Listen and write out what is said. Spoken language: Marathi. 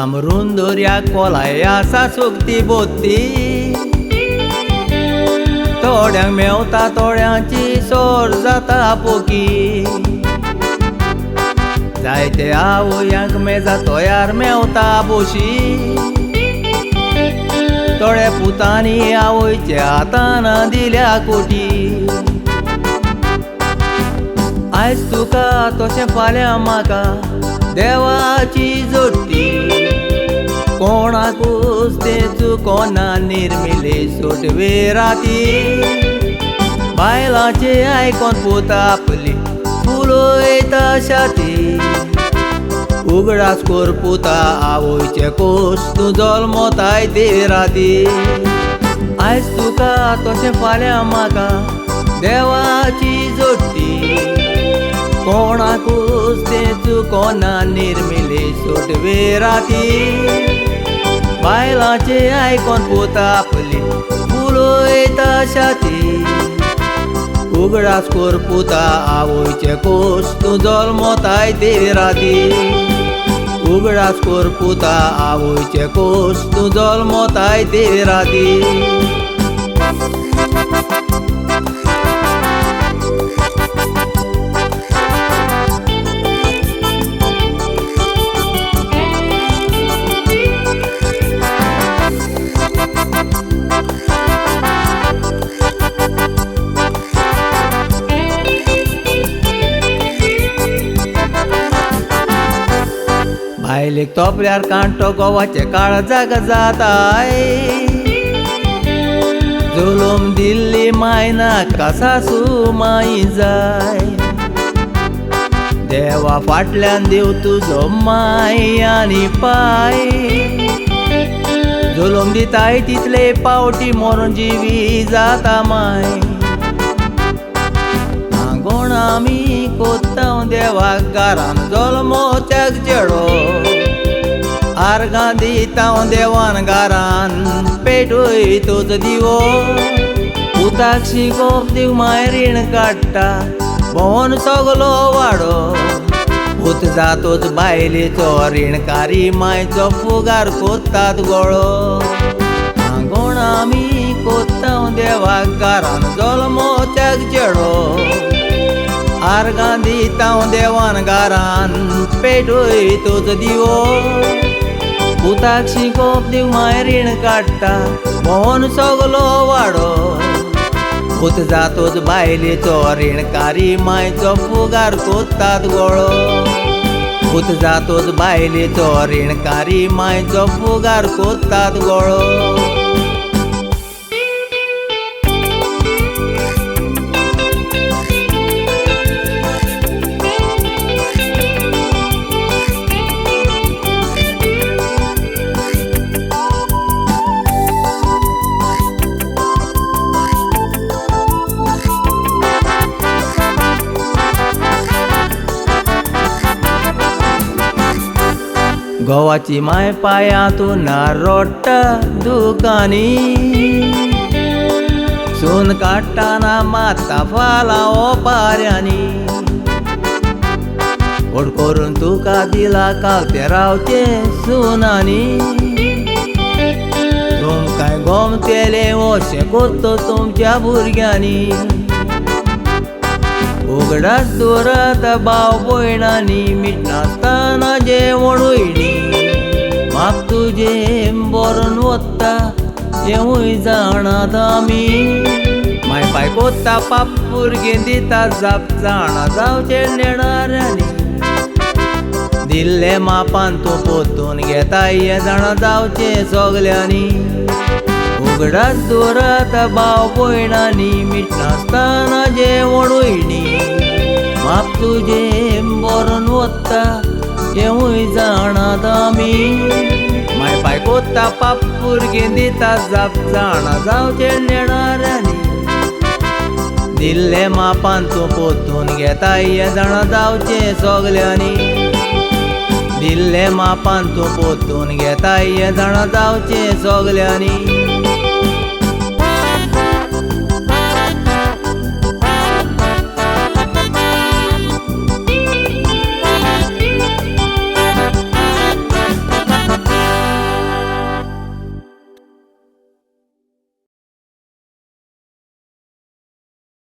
आमरून दोर्या कोलाय आसा सुकती बोत्ती थोड्यांक मेवता थोड्यांची सोर जाता पोकी जायते आवयांक मेजा तोयार मेवता बोशी थोड्या पुतांनी आवयचे हातान दिल्या कोटी आयज तुका तशें फाल्यां म्हाका देवाची जोडटी कोणाकूच ते चुकोना निर्मिले सोटवे राती बायलांचे आयकोन पुता आपली फुलोयता छाती उगडास कोर पुता आवयचे कोस तूं जल्मताय ते राती आयज तुका तशें फाल्यां म्हाका देवाची जोडटी कोणाकूच ते चुकोना निर्मिले सोटवे राती बायलांचे आयकोन पुता आपली फुलोयता छाती उगडास कोर पुता आवयचे कोस तूं जल्मताय ते राती उगडास कोर पुता आवयचे कोस तूं जल्मताय ते राती बायलेक तोपल्यार कांटो गोवाचे काळजाक जाताय जुलूम दिल्ली मायनाक कासासू माई जाय देवा फाटल्यान देव तुजो माय आनी पाय जुलूम दिताय तितले पावटी मरून जिवी जाता माय कोण आमी कोत्तांव देवाक घरान जल्मोत्याक चेडो आर्गां दितांव देवान घरान पेटोय तोच दिवो पुताक शिकोप दिव माय रीण काडटा भोवन सगलो वाडो पूत जातोच बायलेचो रीणकारी मायचो फुगार कोत्तात गोळो कोण आमी कोत्तांव देवाक घरान जल्मोत्याक चेडो आर्गां दितांव देवान घरान पेटोय तोच दिवो पुताक शिकोप दिव माय रीण काडटा भोवन सगलो वाडो पूत जातोच बायलेचो रीणकारी मायचो फुगार कोत्तात गोळो पूत जातोच बायलेचो रीणकारी मायचो फुगार कोत्तात गोळो गोवाची माय पायांतून रोडटा दुकानी सून काडटाना मात्ता फालां ओपाऱ्यांनी ओड करून तुका दिला कावते रावचे सुनानी तुमकांय गोमतेले अशें कोत्तो तुमच्या भुरग्यांनी उगडास दोरात भाव भयणांनी मिटनासतना जेवण उयडी म्हाक तुजें बरोवन वता जेवूय जाणात आमी माय पाय कोत्ता पाप भुरगें दिता जाप जाणा जावचे नेणाऱ्यांनी दिल्ले मापान तूं पोत्तून घेता हे जाणा जावचे सगल्यांनी उगडास दोरात भाव भयणांनी मिटनासतना जेवण उयडी म्हाक तुजें बरोवन वता जेवूय जाणात आमी माय पाय कोत्ता पाप भुरगें दिता जाप जाणा जावचे नेणाऱ्यांनी दिल्ले मापान तूं पोत्तून घेता हे जाणा जावचे सगल्यांनी दिल्ले मापान तूं पोत्तून घेता हे जाणा जावचे सगल्यांनी